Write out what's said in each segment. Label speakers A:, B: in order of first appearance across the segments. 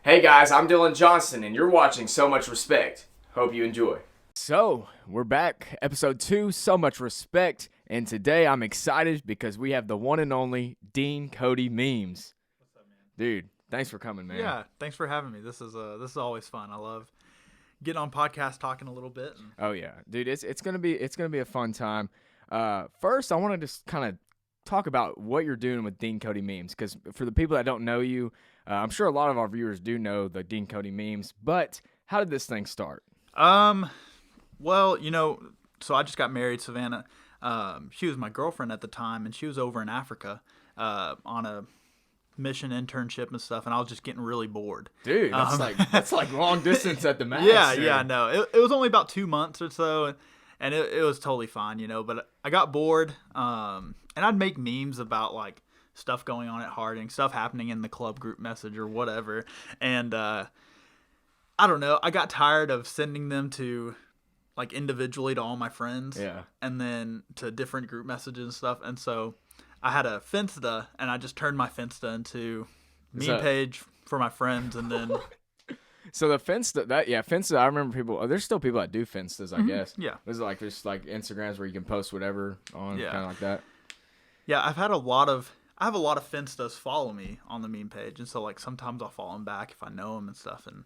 A: Hey guys, I'm Dylan Johnston, and you're watching So Much Respect. Hope you enjoy. So, we're back, episode 2, So Much Respect, and today I'm excited because we have the one and only DeanCodyMemes.
B: What's up, man?
A: Dude, thanks for coming, man.
B: Yeah, thanks for having me. This is always fun. I love getting on podcast, talking a little bit.
A: Oh yeah, dude, it's gonna be a fun time. First, I want to just kind of talk about what you're doing with DeanCodyMemes, because for the people that don't know you, I'm sure a lot of our viewers do know the DeanCodyMemes, but how did this thing start?
B: Well, so I just got married, Savannah. She was my girlfriend at the time, and she was over in Africa on a mission internship and stuff, and I was just getting really bored.
A: Dude, that's like long distance at the max.
B: Yeah, no. It was only about 2 months or so, and it was totally fine, but I got bored, and I'd make memes about, like, stuff going on at Harding, stuff happening in the club group message or whatever, and I don't know, I got tired of sending them to, like, individually to all my friends, and then to different group messages and stuff, and so I had a Finsta, and I just turned my Finsta into meme page for my friends, and then...
A: So the Finsta, Finsta, I remember people, there's still people that do Finstas, I guess.
B: Yeah.
A: There's like Instagrams where you can post whatever on, kind of like that.
B: Yeah, I have a lot of Finstas follow me on the meme page, and so, like, sometimes I'll follow them back if I know them and stuff, and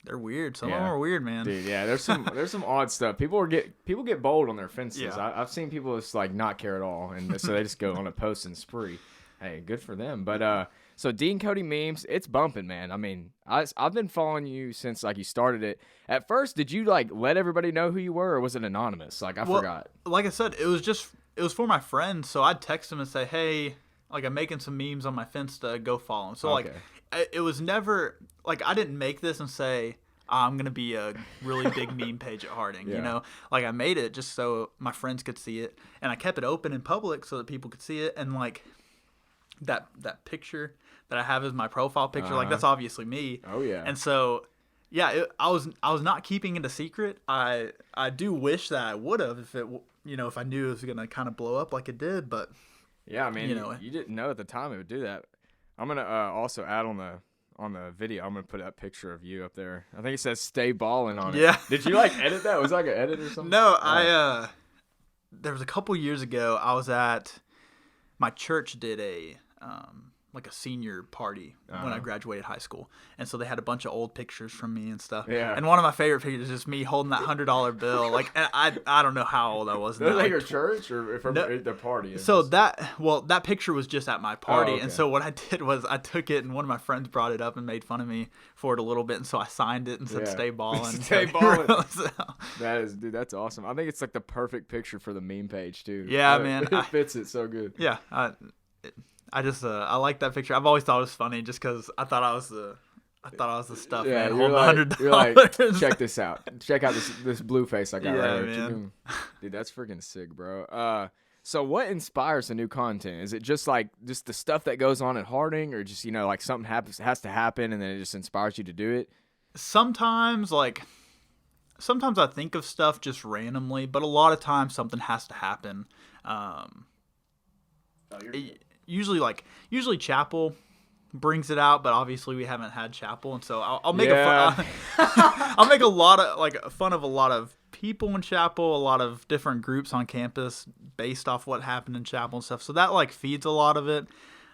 B: they're weird. Some of them are weird, man.
A: Dude, yeah, there's some odd stuff. People get bold on their Finstas. Yeah. I've seen people just, like, not care at all, and so they just go on a posting spree. Hey, good for them. But so DeanCodyMemes, it's bumping, man. I mean, I've been following you since, like, you started it. At first, did you, like, let everybody know who you were, or was it anonymous? Like, I forgot.
B: Like I said, it was for my friends, so I'd text them and say, hey, like, I'm making some memes on my Finsta, go follow them. So, like, it was never, like, I didn't make this and say, I'm going to be a really big meme page at Harding, Like, I made it just so my friends could see it, and I kept it open in public so that people could see it, and, like, that picture that I have as my profile picture, like, that's obviously me.
A: Oh, yeah.
B: And so, yeah, I was not keeping it a secret. I do wish that I would have if I knew it was going to kind of blow up like it did, but...
A: Yeah, I mean, you didn't know at the time it would do that. I'm going to also add on the video, I'm going to put that picture of you up there. I think it says "Stay Ballin" on it.
B: Yeah.
A: Did you, like, edit that? Was it like an edit or something?
B: No, there was a couple years ago, I was at... My church did a senior party when I graduated high school, and so they had a bunch of old pictures from me and stuff. Yeah. And one of my favorite pictures is just me holding that $100 bill. Like, and I don't know how old I was.
A: Was that like your church or from the party?
B: So that picture was just at my party, and so what I did was I took it, and one of my friends brought it up and made fun of me for it a little bit, and so I signed it and said "Stay Ballin'."
A: Stay Ballin'. Dude, that's awesome. I think it's like the perfect picture for the meme page too.
B: Yeah, man,
A: it fits it so good.
B: Yeah. I like that picture. I've always thought it was funny just because I thought I was the stuff, man. Holding $100.
A: You're like, check this out. Check out this blue face I got right here.
B: Man.
A: Dude, that's freaking sick, bro. So what inspires the new content? Is it just the stuff that goes on at Harding, or just, like something has to happen and then it just inspires you to do it? Sometimes
B: I think of stuff just randomly, but a lot of times something has to happen. Usually chapel brings it out, but obviously we haven't had chapel, and so I'll make I'll make a lot of fun of a lot of people in chapel, a lot of different groups on campus based off what happened in chapel and stuff. So that feeds a lot of it.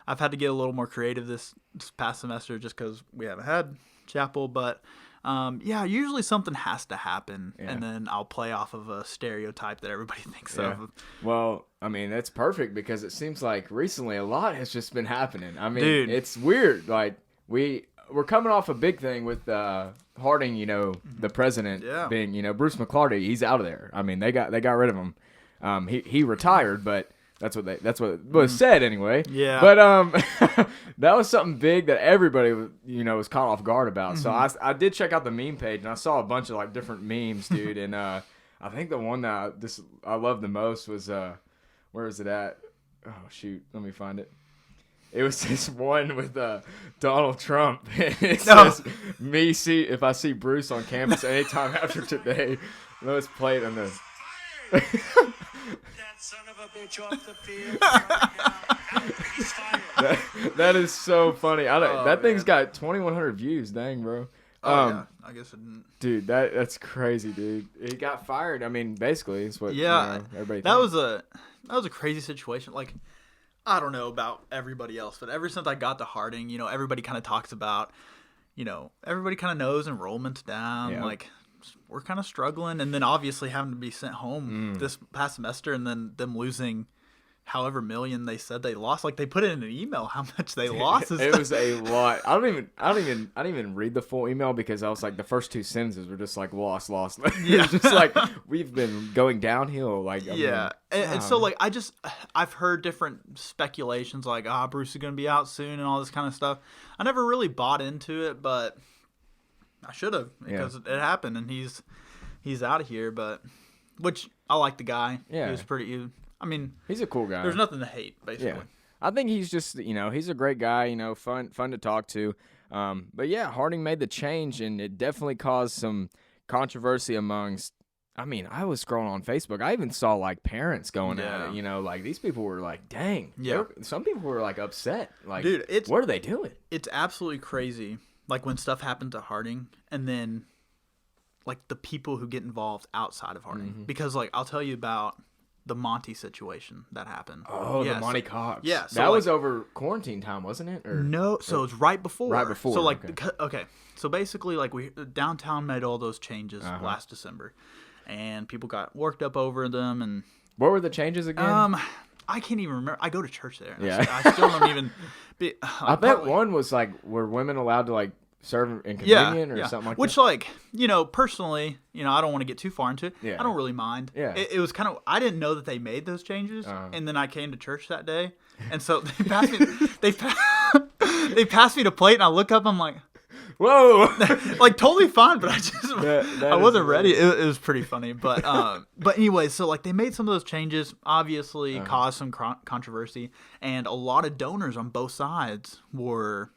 B: I've had to get a little more creative this past semester just because we haven't had chapel, but usually something has to happen, and then I'll play off of a stereotype that everybody thinks of.
A: Well, I mean, that's perfect because it seems like recently a lot has just been happening. I mean, dude, it's weird. Like, we're coming off a big thing with Harding, the president being, Bruce McClarty. He's out of there. I mean, they got rid of him. He retired, but that's what was said anyway.
B: Yeah.
A: But that was something big that everybody was caught off guard about. Mm-hmm. So I did check out the meme page, and I saw a bunch of, like, different memes, dude. And I think the one that I loved the most was where is it at? Oh shoot, let me find it. It was this one with Donald Trump. It says, if I see Bruce on campus anytime after today, let's play it on the...
C: That son of a bitch off the field.
A: that is so funny. That thing's got 2,100 views. Dang, bro.
B: Yeah, I guess it didn't.
A: Dude, that's crazy, dude. He got fired. I mean, basically, it's what everybody.
B: That was a crazy situation. Like, I don't know about everybody else, but ever since I got to Harding, everybody kind of talks about, everybody kind of knows enrollment's down. Yeah. Like, we're kind of struggling, and then obviously having to be sent home this past semester, and then them losing however million they said they lost. Like, they put it in an email how much they lost.
A: It was a lot. I didn't even read the full email because I was like, the first two sentences were just like lost. Yeah. It was just like, we've been going downhill. Like,
B: and so like I've heard different speculations like, Bruce is gonna be out soon and all this kind of stuff. I never really bought into it, but I should have, because it happened, and he's out of here. But which I like the guy. Yeah, he was pretty. I mean,
A: he's a cool guy.
B: There's nothing to hate, basically.
A: Yeah. I think he's just, he's a great guy, fun to talk to. But yeah, Harding made the change, and it definitely caused some controversy amongst. I mean, I was scrolling on Facebook. I even saw like parents going at it. Like these people were like, "Dang!" Yeah. Some people were like upset. Like, dude, what are they doing?
B: It's absolutely crazy. Like when stuff happens at Harding, and then like the people who get involved outside of Harding, because like I'll tell you about the Monty situation that happened.
A: Oh, the Monty Cox.
B: Yeah. So
A: that was over quarantine time, wasn't it?
B: No, so it was right before.
A: Right before.
B: So like, okay. So basically, like downtown made all those changes last December, and people got worked up over them. And
A: what were the changes again?
B: I can't even remember. I go to church there.
A: Yeah.
B: I still don't even.
A: I bet one was like, were women allowed to like serve in communion or something like
B: Which,
A: that?
B: Which, like, personally, I don't want to get too far into it. Yeah. I don't really mind.
A: Yeah.
B: It was kind of, I didn't know that they made those changes, and then I came to church that day, and so they passed me, they passed me the plate, and I look up, I'm like,
A: whoa,
B: like totally fine, but I just, I wasn't ready. It was pretty funny, but anyway, so like they made some of those changes, obviously caused some controversy, and a lot of donors on both sides were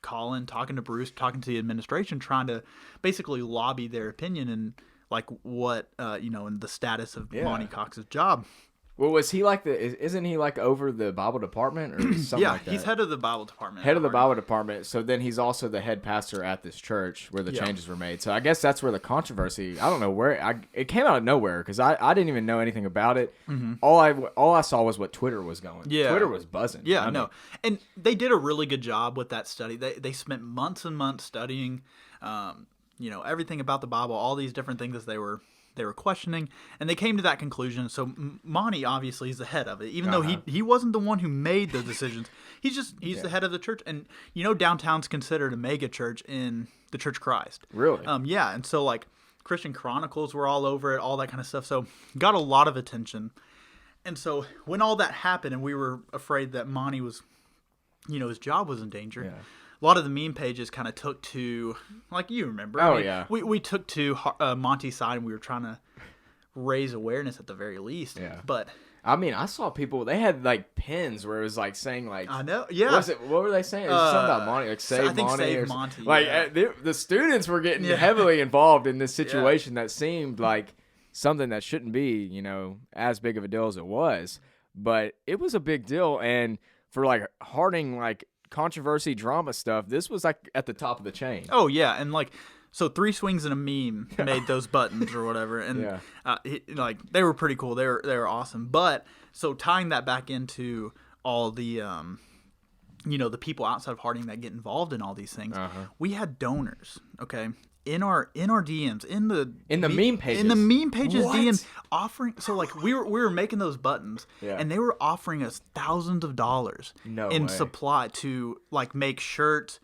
B: calling, talking to Bruce, talking to the administration, trying to basically lobby their opinion and like what and the status of Monty Cox's job.
A: Well, was he like isn't he like over the Bible department or something like that?
B: Yeah, he's head of the Bible department.
A: Head of the Bible department. So then he's also the head pastor at this church where the changes were made. So I guess that's where the controversy, I don't know where, it came out of nowhere because I didn't even know anything about it. Mm-hmm. All I saw was what Twitter was going. Yeah. Twitter was buzzing.
B: Yeah, I know. And they did a really good job with that study. They spent months and months studying, everything about the Bible, all these different things that they were questioning, and they came to that conclusion. So Monty obviously is the head of it, even though he wasn't the one who made the decisions. He's the head of the church, and downtown's considered a mega church in the Church of Christ.
A: Really?
B: Yeah, and so like Christian Chronicles were all over it, all that kind of stuff. So got a lot of attention, and so when all that happened, and we were afraid that Monty was, his job was in danger. Yeah. A lot of the meme pages kind of took to, like you remember. We took to Monty's side, and we were trying to raise awareness at the very least. Yeah. But
A: I mean, I saw people, they had like pins where it was like saying like,
B: I know, yeah.
A: What were they saying? It was something about Monty, like save Monty.
B: Save Monty.
A: Like the students were getting heavily involved in this situation that seemed like something that shouldn't be, as big of a deal as it was. But it was a big deal, and for like Harding, like controversy, drama stuff, this was like at the top of the chain.
B: Oh yeah, and like so 3 swings and a meme made those buttons or whatever, and like they were pretty cool. They were awesome. But so tying that back into all the the people outside of Harding that get involved in all these things, we had donors, okay, in our DMs, in the
A: meme pages,
B: what? DMs offering. So like we were making those buttons, and they were offering us thousands of dollars in supply to like make shirts,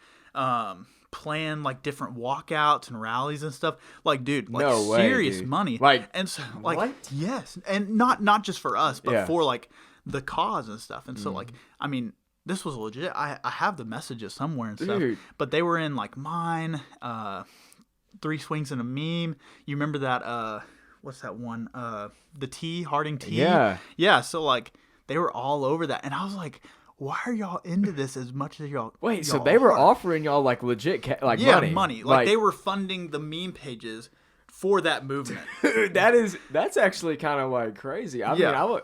B: plan like different walkouts and rallies and stuff. Like, dude, like serious money.
A: Like,
B: and so like what? Yes, and not just for us, but for like the cause and stuff. And so like, I mean, this was legit. I have the messages somewhere and stuff, but they were in like mine. 3 swings and a meme. You remember that? What's that one? The T, Harding T. Yeah. So like they were all over that, and I was like, why are y'all into this as much as y'all?
A: Wait, so they were offering y'all like legit money?
B: Like they were funding the meme pages for that movement.
A: Dude, that's actually kind of like crazy. I mean,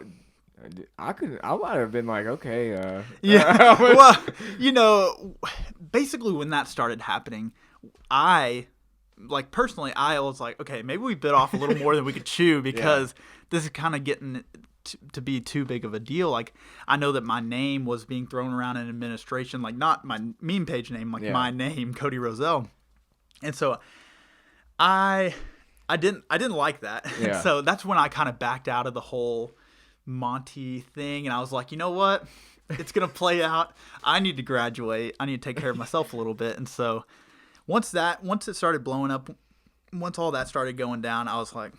A: I might have been like, okay.
B: Yeah. Well, basically when that started happening, personally, I was like, okay, maybe we bit off a little more than we could chew because this is kind of getting to be too big of a deal. Like, I know that my name was being thrown around in administration, like not my meme page name, like my name, Cody Roselle. And so I didn't like that.
A: Yeah.
B: And so that's when I kind of backed out of the whole Monty thing. And I was like, you know what? It's going to play out. I need to graduate. I need to take care of myself a little bit. And so once it started blowing up, once all that started going down, I was like,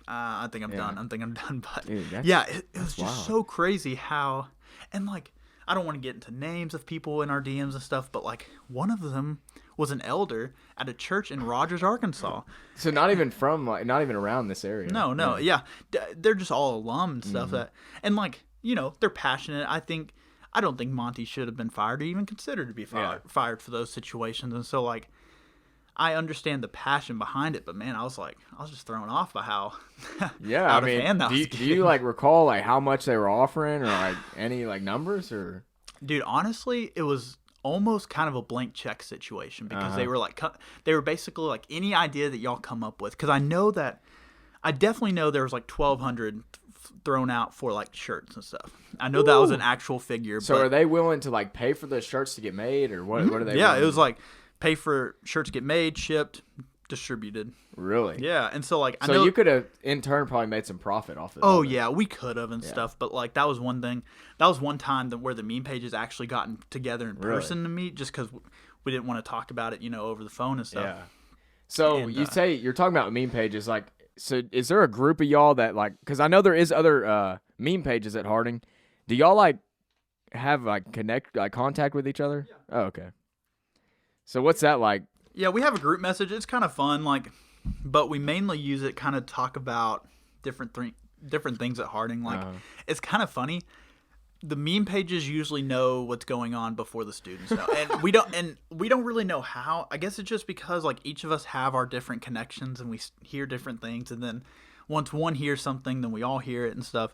B: I think I'm done. I think I'm done. But dude, it was just so crazy how, and like, I don't want to get into names of people in our DMs and stuff, but like one of them was an elder at a church in Rogers, Arkansas.
A: So not even around this area.
B: No. Yeah. They're just all alum and stuff and like, they're passionate. I don't think Monty should have been fired or even considered to be fired for those situations. And so like, I understand the passion behind it, but man, I was just thrown off by how out of hand that was getting.
A: Do you like recall like how much they were offering or like any like numbers or? Dude,
B: honestly, it was almost kind of a blank check situation because they were basically like, any idea that y'all come up with, because I definitely know there was like 1,200 thrown out for like shirts and stuff. I know that was an actual figure.
A: So are they willing to like pay for the shirts to get made or what? What are they?
B: Yeah, it was like pay for shirts to get made, shipped, distributed.
A: Really?
B: Yeah, and so like
A: I know you could have in turn probably made some profit off of it.
B: Oh yeah, we could have and stuff, but like that was one thing. That was one time where the meme pages actually gotten together in person to meet, just because we didn't want to talk about it, over the phone and stuff.
A: Yeah. So you say you're talking about meme pages, like, so is there a group of y'all that like? Because I know there is other meme pages at Harding. Do y'all like have like contact with each other? Yeah. Oh, okay. So what's that like?
B: Yeah, we have a group message. It's kind of fun, like, but we mainly use it kind of talk about different things at Harding. Like, it's kind of funny. The meme pages usually know what's going on before the students know, and we don't really know how. I guess it's just because like each of us have our different connections and we hear different things, and then once one hears something, then we all hear it and stuff.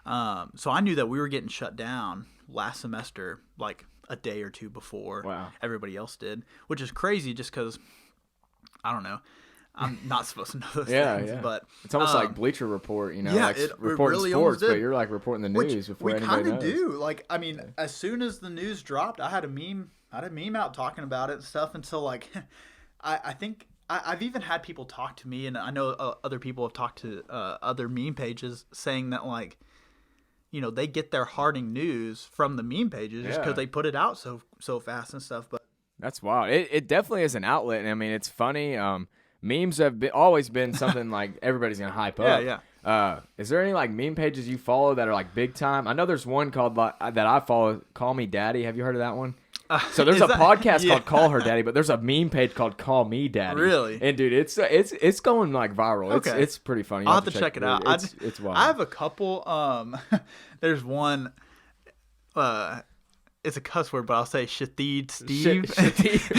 B: So I knew that we were getting shut down last semester, like a day or two before everybody else did, which is crazy just because, I don't know, I'm not supposed to know those things. Yeah. But
A: it's almost like Bleacher Report, like reporting
B: really
A: sports, but you're like reporting the news before anybody knows. We kind of do.
B: Like, I mean, as soon as the news dropped, I had a meme out talking about it and stuff. And so like, I think I've even had people talk to me, and I know other people have talked to other meme pages saying that like, they get their Harding news from the meme pages just because they put it out so fast and stuff. But
A: that's wild. It definitely is an outlet. And I mean, it's funny. Memes have always been something like everybody's gonna hype up.
B: Yeah.
A: Is there any like meme pages you follow that are like big time? I know there's one called that I follow, Call Me Daddy. Have you heard of that one? So there's a podcast called Call Her Daddy, but there's a meme page called Call Me Daddy.
B: Really?
A: And dude, it's going like viral.
B: Okay.
A: It's pretty funny.
B: I'll have to check it out.
A: It's wild.
B: I have a couple. There's one. It's a cuss word, but I'll say Shatheed Steve.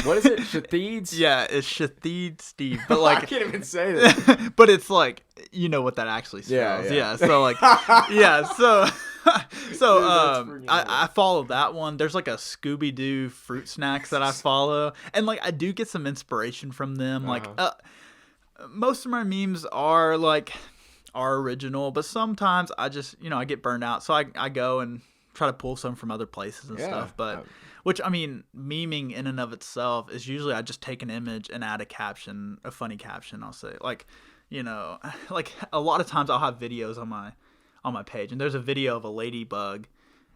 A: What is it? Shatheeds?
B: Yeah, it's Shatheed Steve. But like,
A: I can't even say that.
B: But it's like, you know what that actually spells. Yeah. So like, Dude, I follow that one. There's like a Scooby-Doo fruit snacks that I follow, and like I do get some inspiration from them. Like, most of my memes are original, but sometimes I just I get burned out, so I go and try to pull some from other places and stuff. But which, I mean, memeing in and of itself is usually I just take an image and add a funny caption. I'll say like a lot of times I'll have videos on my page, and there's a video of a ladybug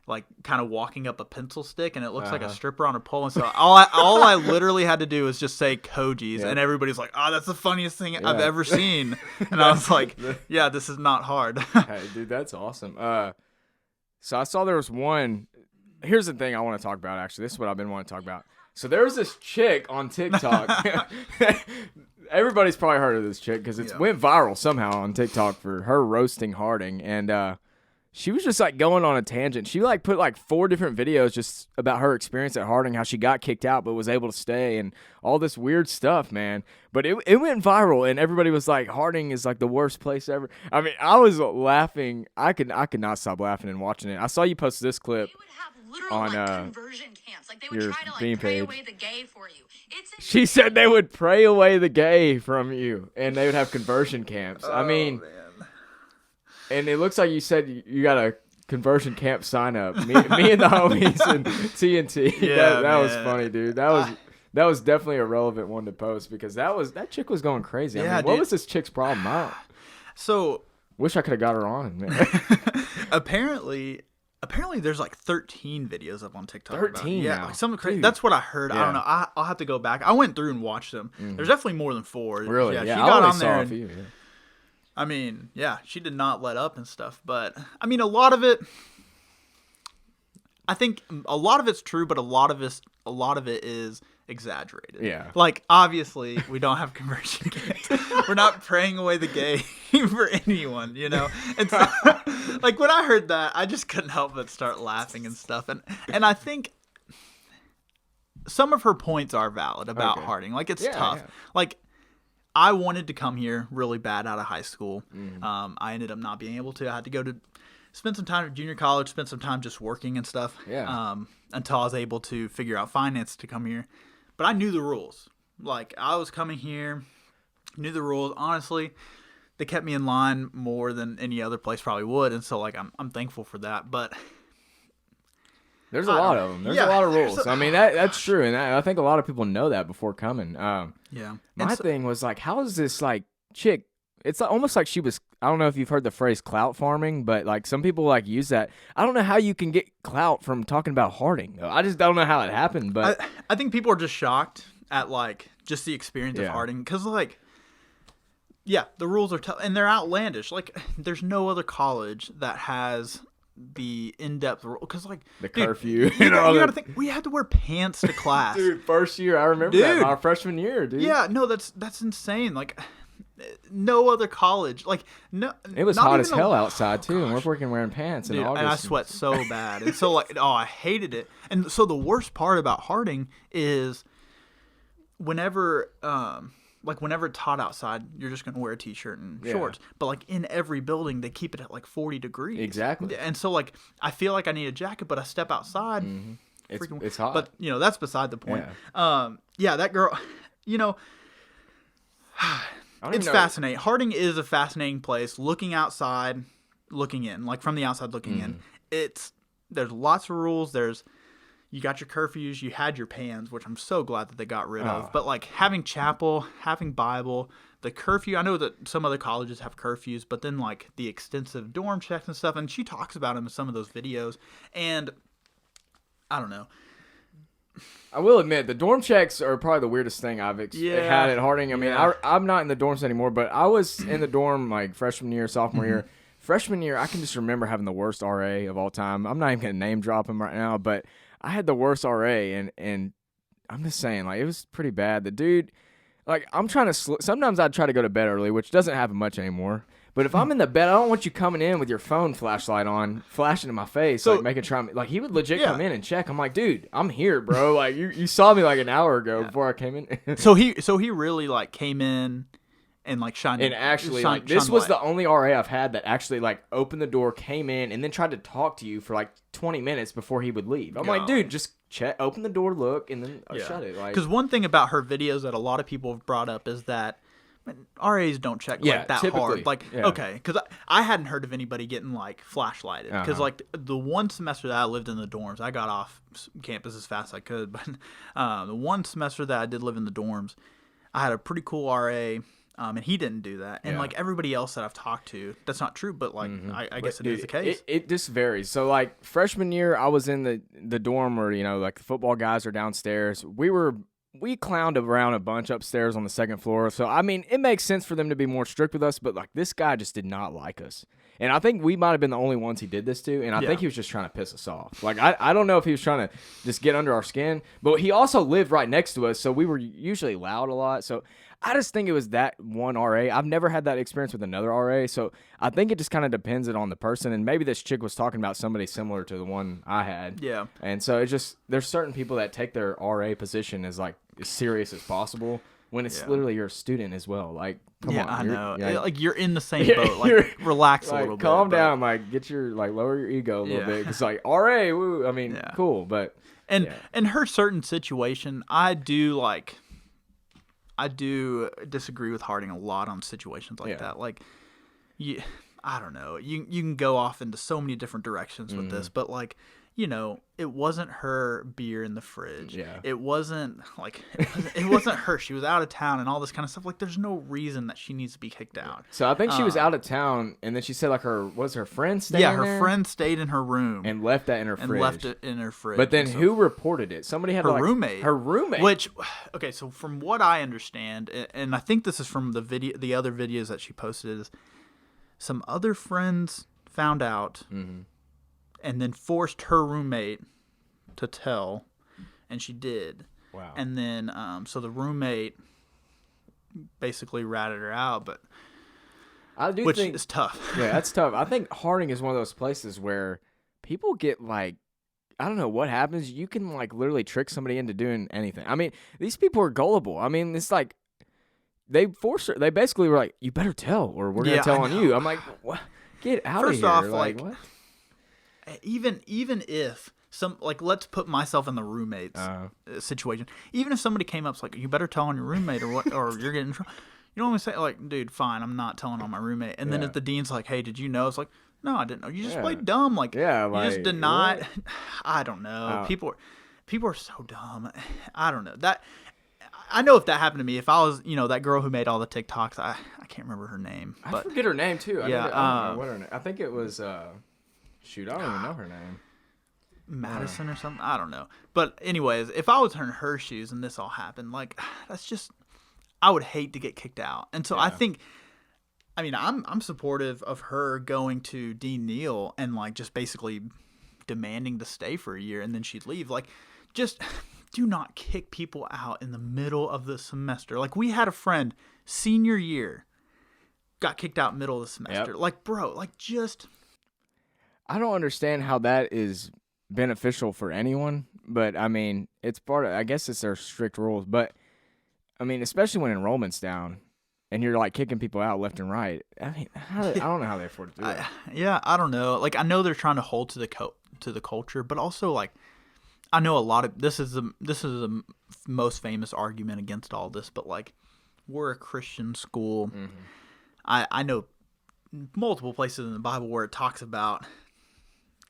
B: like kind of walking up a pencil stick, and it looks like a stripper on a pole. And so all I literally had to do was just say Koji's, and everybody's like, "Oh, that's the funniest thing I've ever seen." And I was like, "Yeah, this is not hard."
A: Hey, dude, that's awesome. So I saw there was one. Here's the thing I want to talk about. Actually, this is what I've been wanting to talk about. So there was this chick on TikTok. Everybody's probably heard of this chick because it went viral somehow on TikTok for her roasting Harding. And she was just like going on a tangent. She like put like 4 different videos just about her experience at Harding, how she got kicked out but was able to stay, and all this weird stuff, man. But it went viral, and everybody was like, Harding is like the worst place ever. I mean, I was laughing. I could not stop laughing and watching it. I saw you post this clip on
C: conversion camps. Like they would
A: your
C: try to
A: Beam
C: pray
A: page.
C: away the gay for you.
A: She said they would pray away the gay from you, and they would have conversion camps. I mean,
B: man.
A: and it looks like you said you got a conversion camp sign up. Me and the homies and TNT.
B: Yeah,
A: that was
B: man.
A: funny, dude. That was definitely a relevant one to post because that chick was going crazy.
B: Yeah,
A: I mean, what
B: dude.
A: was this chick's problem? I
B: So
A: wish I could have got her on, man.
B: apparently there's like 13 videos up on TikTok.
A: 13
B: Yeah,
A: now.
B: like something crazy.
A: Dude.
B: That's what I heard. I
A: Yeah.
B: don't know. I'll have to go back. I went through and watched them. There's definitely more than 4.
A: Really?
B: Yeah,
A: Yeah,
B: she
A: I
B: got
A: only
B: on
A: saw
B: there.
A: a
B: And,
A: few. Yeah.
B: I mean, yeah, she did not let up and stuff. But I mean, a lot of it. I think a lot of it's true, but a lot of it is exaggerated.
A: Yeah.
B: Like, obviously, we don't have conversion camps. We're not praying away the gay for anyone, you know? And so, like, when I heard that, I just couldn't help but start laughing and stuff. And I think some of her points are valid about
A: Okay.
B: Harding. Like, it's
A: Yeah,
B: tough.
A: yeah.
B: Like, I wanted to come here really bad out of high school.
A: Mm-hmm.
B: I ended up not being able to. I had to go to spend some time at junior college, spend some time just working and stuff.
A: Yeah.
B: Until I was able to figure out finance to come here. But I knew the rules. Like, I was coming here, knew the rules. Honestly, they kept me in line more than any other place probably would. And so, like, I'm thankful for that. But
A: There's a lot of them. There's
B: Yeah,
A: a lot of
B: there's
A: rules.
B: a-
A: I mean, that's true, and I think a lot of people know that before coming.
B: yeah.
A: My
B: And so-
A: thing was like, how is this like chick? It's almost like she was. I don't know if you've heard the phrase clout farming, but like some people like use that. I don't know how you can get clout from talking about Harding. Though. I just don't know how it happened. But
B: I think people are just shocked at, like, just the experience of
A: Yeah.
B: Harding. Because, like, yeah, the rules are tough. And they're outlandish. Like, there's no other college that has the in-depth rule. Because, like,
A: the
B: dude,
A: curfew.
B: You gotta think, we had to wear pants to class.
A: Dude, first year I remember that.
B: Dude.
A: My freshman year, dude.
B: Yeah, no, that's insane. Like, no other college. Like, no.
A: It was
B: not
A: hot
B: even
A: as
B: a-
A: hell outside too, and we're
B: gosh.
A: freaking wearing pants in
B: Dude,
A: August.
B: and I sweat so bad. And so, like, I hated it. And so the worst part about Harding is whenever it's hot outside, you're just going to wear a t-shirt and
A: Yeah.
B: shorts. But, like, in every building, they keep it at, like, 40 degrees.
A: Exactly.
B: And so, like, I feel like I need a jacket, but I step outside.
A: It's hot.
B: But, you know, that's beside the point.
A: Yeah.
B: Yeah, that girl, you know,
A: I don't
B: it's
A: even know-
B: fascinating. Harding is a fascinating place. Looking outside, looking in, like from the outside looking in. There's lots of rules. You got your curfews. You had your pans, which I'm so glad that they got rid of. But like having chapel, having Bible, the curfew. I know that some other colleges have curfews, but then like the extensive dorm checks and stuff. And she talks about them in some of those videos. And I don't know.
A: I will admit, the dorm checks are probably the weirdest thing I've
B: Yeah.
A: had at Harding. I mean,
B: Yeah.
A: I'm not in the dorms anymore, but I was in the dorm like freshman year, sophomore year. Freshman year, I can just remember having the worst RA of all time. I'm not even going to name drop him right now, but I had the worst RA, and I'm just saying, like, it was pretty bad. The dude, like, I'm trying to sometimes I'd try to go to bed early, which doesn't happen much anymore. But if I'm in the bed, I don't want you coming in with your phone flashlight on, flashing in my face,
B: So-
A: like making sure like he would legit
B: Yeah.
A: come in and check. I'm like, dude, I'm here, bro. Like you saw me like an hour ago before I came in.
B: So he really like came in and like shined.
A: And actually,
B: shine-
A: like, this
B: shone
A: was
B: light.
A: the only RA I've had that actually like opened the door, came in, and then tried to talk to you for like 20 minutes before he would leave. I'm like, dude, just check, open the door, look, and then shut it. Like,
B: Because one thing about her videos that a lot of people have brought up is that RAs don't check
A: Yeah,
B: like that
A: typically,
B: hard. Like,
A: yeah.
B: okay, because I hadn't heard of anybody getting like flashlighted. Because like the one semester that I lived in the dorms, I got off campus as fast as I could. But the one semester that I did live in the dorms, I had a pretty cool RA. And he didn't do that. And,
A: Yeah.
B: like, everybody else that I've talked to, that's not true, but, like, I guess it is the case.
A: It just varies. So, like, freshman year, I was in the dorm where, you know, like, the football guys are downstairs. We clowned around a bunch upstairs on the second floor. So, I mean, it makes sense for them to be more strict with us, but, like, this guy just did not like us. And I think we might have been the only ones he did this to, and I think he was just trying to piss us off. Like, I don't know if he was trying to just get under our skin, but he also lived right next to us, so we were usually loud a lot. So I just think it was that one RA. I've never had that experience with another RA, so I think it just kind of depends on the person, and maybe this chick was talking about somebody similar to the one I had.
B: Yeah.
A: And so it's just, there's certain people that take their RA position as, like, as serious as possible when it's literally your student as well. Like, come on.
B: I know.
A: Yeah,
B: like, you're in the same boat. Like, relax a little bit.
A: Calm down. Like, get your, like, lower your ego a little bit. It's like, RA, woo. I mean, cool, but.
B: And in her certain situation, I do disagree with Harding a lot on situations like that. Like, I don't know. You can go off into so many different directions with this, but like, you know, it wasn't her beer in the fridge. Yeah. It wasn't her. She was out of town and all this kind of stuff. Like, there's no reason that she needs to be kicked out.
A: So I think she was out of town, and then she said like her friend stayed in
B: her friend stayed in her room
A: and left that in her fridge. But then who reported it? Somebody had
B: her roommate.
A: Her roommate.
B: Which, okay, so from what I understand, and I think this is from the other videos that she posted, is some other friends found out. Mm-hmm. And then forced her roommate to tell, and she did.
A: Wow.
B: And then, so the roommate basically ratted her out, but which is tough.
A: Yeah, that's tough. I think Harding is one of those places where people get like, I don't know what happens. You can like literally trick somebody into doing anything. I mean, these people are gullible. I mean, it's like they forced her. They basically were like, "You better tell, or we're gonna tell on you." I'm like, "What? Get out of here!"
B: First off,
A: like what?
B: Even if some, like, let's put myself in the roommate's situation. Even if somebody came up, like, you better tell on your roommate or what, or you're getting in trouble. You don't want to say like, dude, fine, I'm not telling on my roommate. And then if the dean's like, hey, did you know? It's like, no, I didn't know. You just played dumb. Like, you just denied. I don't know. People are so dumb. I don't know that. I know if that happened to me, if I was, you know, that girl who made all the TikToks, I can't remember her name. But,
A: I forget her name too.
B: Yeah,
A: I don't know what her name. I think it was. Shoot, I don't even know her name.
B: Madison or something? I don't know. But anyways, if I was in her shoes and this all happened, like, that's just, I would hate to get kicked out. And so I think, I mean, I'm supportive of her going to Dean Neal and like just basically demanding to stay for a year and then she'd leave. Like, just do not kick people out in the middle of the semester. Like, we had a friend senior year got kicked out middle of the semester. Like, bro, like, just...
A: I don't understand how that is beneficial for anyone, but I mean, it's part of, I guess it's their strict rules, but I mean, especially when enrollment's down and you're like kicking people out left and right. I mean, I don't know how they afford to do that.
B: I don't know. Like, I know they're trying to hold to the culture, but also like, I know a lot of, this is the most famous argument against all this, but like, we're a Christian school. Mm-hmm. I know multiple places in the Bible where it talks about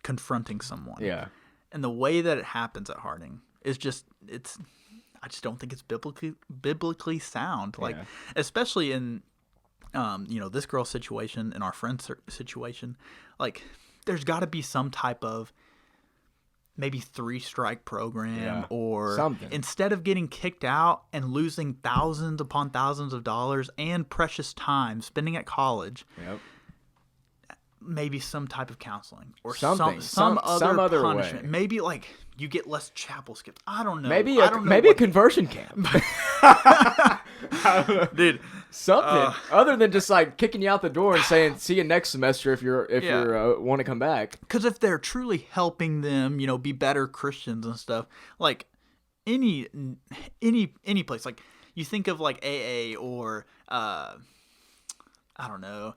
B: confronting someone.
A: Yeah. And
B: the way that it happens at Harding is just, I just don't think it's biblically sound. Like, especially in, you know, this girl's situation and our friend's situation, like, there's got to be some type of maybe 3-strike program or something. Instead of getting kicked out and losing thousands upon thousands of dollars and precious time spending at college. Maybe some type of counseling or some other punishment. Way. Maybe like you get less chapel skips. I don't know.
A: Maybe a conversion camp.
B: Dude,
A: something other than just like kicking you out the door and saying see you next semester if you want to come back.
B: Because if they're truly helping them, you know, be better Christians and stuff, like any place, like you think of like AA or I don't know.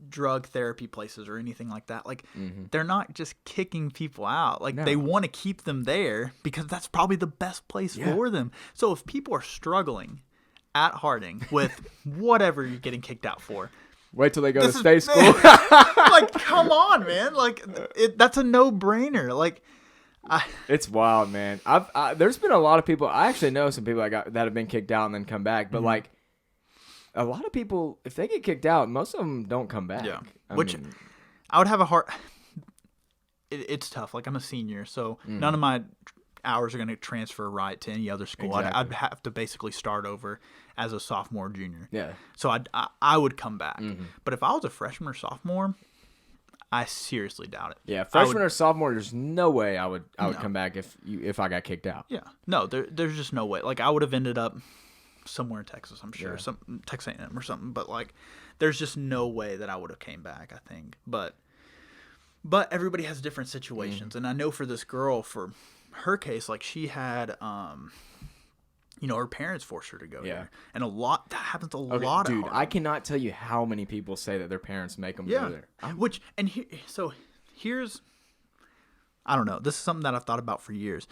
B: Drug therapy places or anything like that. Like, they're not just kicking people out. Like, they want to keep them there because that's probably the best place for them. So if people are struggling at Harding with whatever you're getting kicked out for,
A: wait till they go to state school.
B: Like, come on, man. Like, that's a no-brainer. Like,
A: it's wild, man. There's been a lot of people. I actually know some people that have been kicked out and then come back, but like. A lot of people, if they get kicked out, most of them don't come back.
B: Yeah, I would have a hard. It's tough. Like, I'm a senior, so none of my hours are going to transfer right to any other school.
A: Exactly.
B: I'd have to basically start over as a sophomore, junior.
A: Yeah.
B: So I would come back. But if I was a freshman or sophomore, I seriously doubt it.
A: Yeah, freshman or sophomore, there's no way I would come back if I got kicked out.
B: Yeah. No, there's just no way. Like, I would have ended up somewhere in Texas, I'm sure. Some Texas A&M or something. But, like, there's just no way that I would have came back, I think. But everybody has different situations. And I know for this girl, for her case, like, she had, her parents forced her to go there. And that happens a lot.
A: Dude, I cannot tell you how many people say that their parents make them go there.
B: Here's, I don't know, this is something that I've thought about for years.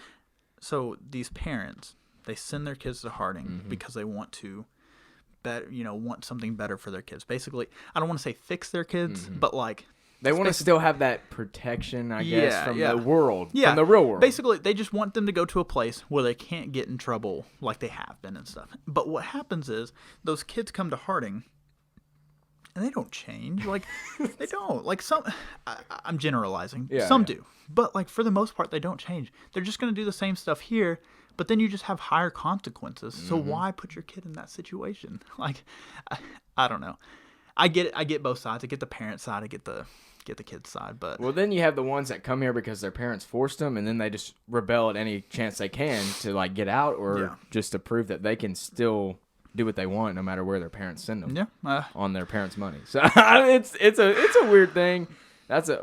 B: So these parents, they send their kids to Harding because they want to want something better for their kids. Basically, I don't want to say fix their kids, but like,
A: they want to still have that protection, I guess, from the world, from the real world.
B: Basically, they just want them to go to a place where they can't get in trouble like they have been and stuff. But what happens is those kids come to Harding, and they don't change. Like, they don't. Like, I'm generalizing.
A: Yeah,
B: some do. But, like, for the most part, they don't change. They're just going to do the same stuff here, but then you just have higher consequences. So why put your kid in that situation? Like, I don't know. I get it. I get both sides. I get the parent side. I get the kid's side. But
A: well, then you have the ones that come here because their parents forced them, and then they just rebel at any chance they can to like get out, or just to prove that they can still do what they want no matter where their parents send them.
B: Yeah,
A: on their parents' money. So it's a weird thing.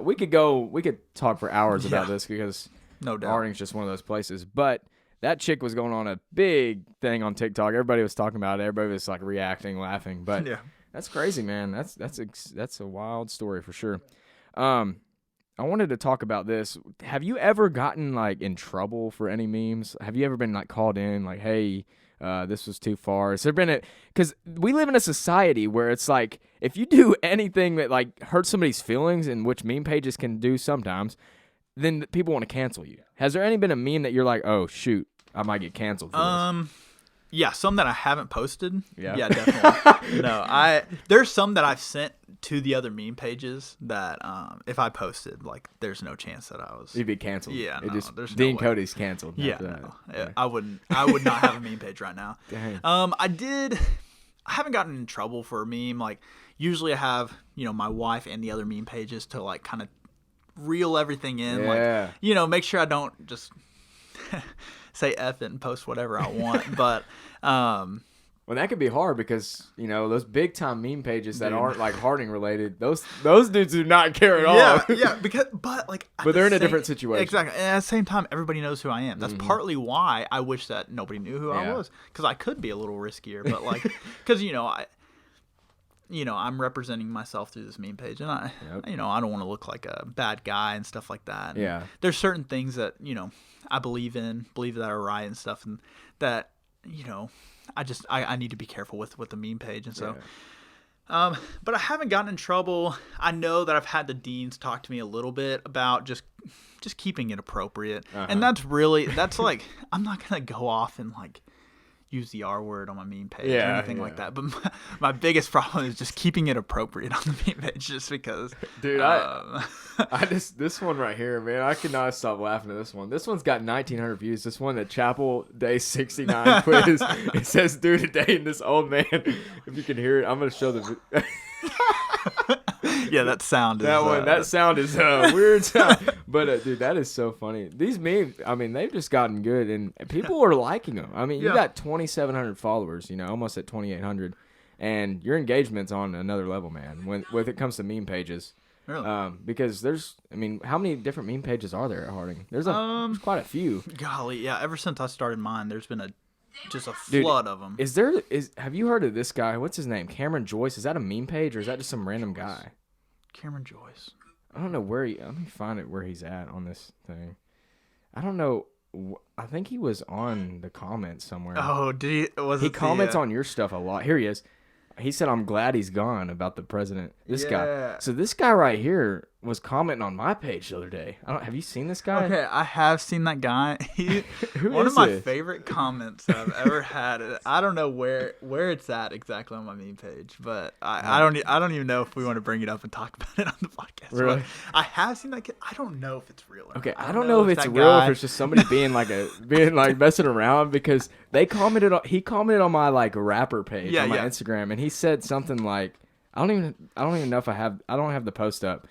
A: We could talk for hours about this because
B: no doubt
A: Harding's just one of those places. But that chick was going on a big thing on TikTok. Everybody was talking about it. Everybody was like reacting, laughing. But that's crazy, man. That's a wild story for sure. I wanted to talk about this. Have you ever gotten like in trouble for any memes? Have you ever been like called in like, hey, this was too far? Has there been because we live in a society where it's like, if you do anything that like hurts somebody's feelings, and which meme pages can do sometimes, then people want to cancel you. Has there been a meme that you're like, oh shoot, I might get canceled for this?
B: Yeah, some that I haven't posted.
A: Yeah,
B: definitely. No, there's some that I've sent to the other meme pages that if I posted, like, there's no chance that
A: you'd be canceled.
B: Yeah, there's
A: DeanCody's canceled.
B: Yeah, I would not have a meme page right now.
A: Dang.
B: I haven't gotten in trouble for a meme. Like, usually I have my wife and the other meme pages to like kind of reel everything in.
A: Yeah.
B: Like, make sure I don't just say F it and post whatever I want. But
A: well, that could be hard because those big time meme pages that aren't like Harding related, those dudes do not care at all.
B: Yeah, but
A: they're in a different situation.
B: Exactly, and at the same time, everybody knows who I am. That's partly why I wish that nobody knew who I was, because I could be a little riskier. But like, because I'm representing myself through this meme page, and I don't want to look like a bad guy and stuff like that. And there's certain things that I believe that are right and stuff, and that I need to be careful with the meme page, and so. But I haven't gotten in trouble. I know that I've had the deans talk to me a little bit about just keeping it appropriate, and that's like, I'm not gonna go off and like use the R word on my meme page or anything like that. But my biggest problem is just keeping it appropriate on the meme page, just because.
A: Dude, this one right here, man, I cannot stop laughing at this one. This one's got 1,900 views. This one, the Chapel Day 69 quiz. It says, "Do today," and this old man. If you can hear it, I'm gonna show the.
B: Yeah, that sound.
A: That sound is weird. But dude, that is so funny. These memes, I mean, they've just gotten good, and people are liking them. I mean, you got 2,700 followers, almost at 2,800, and your engagement's on another level, man. When it comes to meme pages,
B: really, because
A: how many different meme pages are there at Harding? There's quite a few.
B: Golly, yeah. Ever since I started mine, there's been just a flood of them.
A: Have you heard of this guy? What's his name? Cameron Joyce. Is that a meme page, or is that just some random guy?
B: Cameron Joyce.
A: I don't know where let me find it where he's at on this thing. I don't know. I think he was on the comments somewhere.
B: Oh, did he?
A: He comments on your stuff a lot. Here he is. He said, "I'm glad he's gone," about the president. This guy. So this guy right here, was commenting on my page the other day. Have you seen this guy?
B: Okay, I have seen that guy. One of my favorite comments that I've ever had. I don't know where it's at exactly on my meme page, but I don't even know if we want to bring it up and talk about it on the podcast.
A: Really?
B: But I have seen that kid. I don't know if it's real or
A: Okay,
B: not.
A: I don't know if it's real, if it's just somebody being like messing around, because he commented on my like rapper page on my Instagram, and he said something like, I don't even know if I don't have the post up.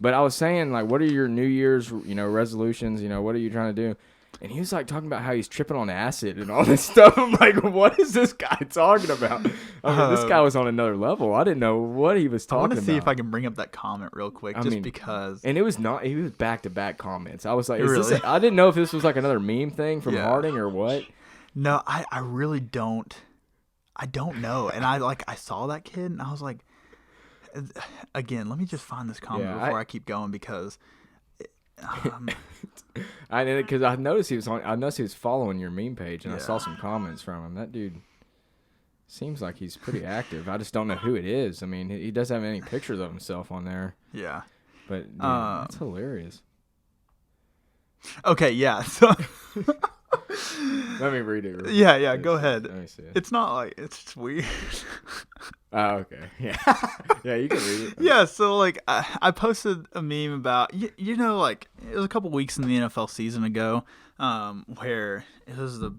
A: But I was saying, like, what are your New Year's, resolutions? What are you trying to do? And he was, like, talking about how he's tripping on acid and all this stuff. I'm like, what is this guy talking about? I mean, this guy was on another level. I didn't know what he was talking about.
B: I want to see if I can bring up that comment real quick, because.
A: And it was not. He was back-to-back comments. I was like,
B: really?
A: I didn't know if this was, like, another meme thing from Harding or what.
B: No, I really don't. I don't know. And I saw that kid, and I was like, again, let me just find this comment before I keep going, because
A: because I noticed he was following your meme page, and I saw some comments from him. That dude seems like he's pretty active. I just don't know who it is. I mean, he doesn't have any pictures of himself on there.
B: Yeah,
A: but dude, that's hilarious.
B: Okay, yeah. So
A: let me read it.
B: Yeah. Go ahead.
A: Let me see it.
B: It's not like it's just weird.
A: Oh, okay. Yeah. Yeah, you can read it.
B: Yeah, so like I posted a meme about like it was a couple weeks in the NFL season ago, where it was the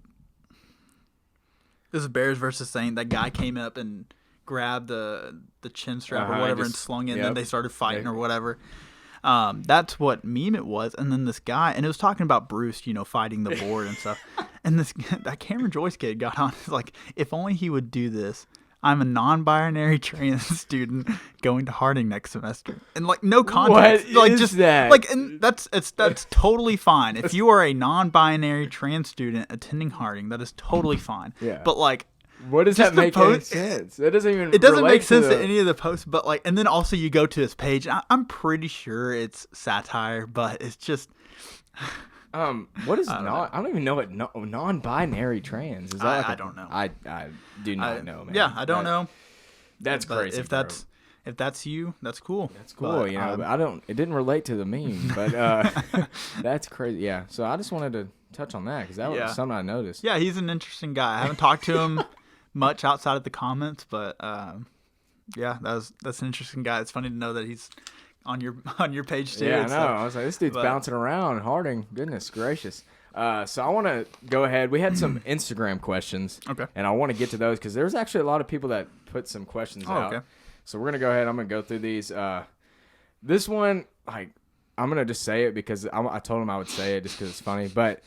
B: Bears versus Saints. That guy came up and grabbed the chin strap or whatever and slung it, and then they started fighting or whatever. That's what meme it was. And then this guy, and it was talking about Bruce, fighting the board and stuff. And that Cameron Joyce kid got on. It's like, if only he would do this. I'm a non-binary trans student going to Harding next semester, and like no context.
A: What is that?
B: Like, and that's totally fine. If you are a non-binary trans student attending Harding, that is totally fine.
A: Yeah.
B: But like,
A: what does that make any sense? It doesn't even.
B: It doesn't make sense to any of the posts. But like, and then also you go to his page. I'm pretty sure it's satire, but it's just.
A: What is I don't even know what non-binary trans is. That
B: I don't know.
A: I do not know, man.
B: Yeah, I don't know.
A: That's crazy.
B: If that's you, that's cool.
A: That's cool. But, but I don't. It didn't relate to the meme, but that's crazy. Yeah. So I just wanted to touch on that because that was something I noticed.
B: Yeah, he's an interesting guy. I haven't talked to him much outside of the comments, but that's an interesting guy. It's funny to know that he's on your page too.
A: Yeah, I know. I was like, this dude's bouncing around Harding. Goodness gracious. So I want to go ahead. We had some Instagram questions.
B: Okay.
A: And I want to get to those because there's actually a lot of people that put some questions out. Okay. So we're going to go ahead. I'm going to go through these. This one, like, I'm going to just say it because I told him I would say it just because it's funny. But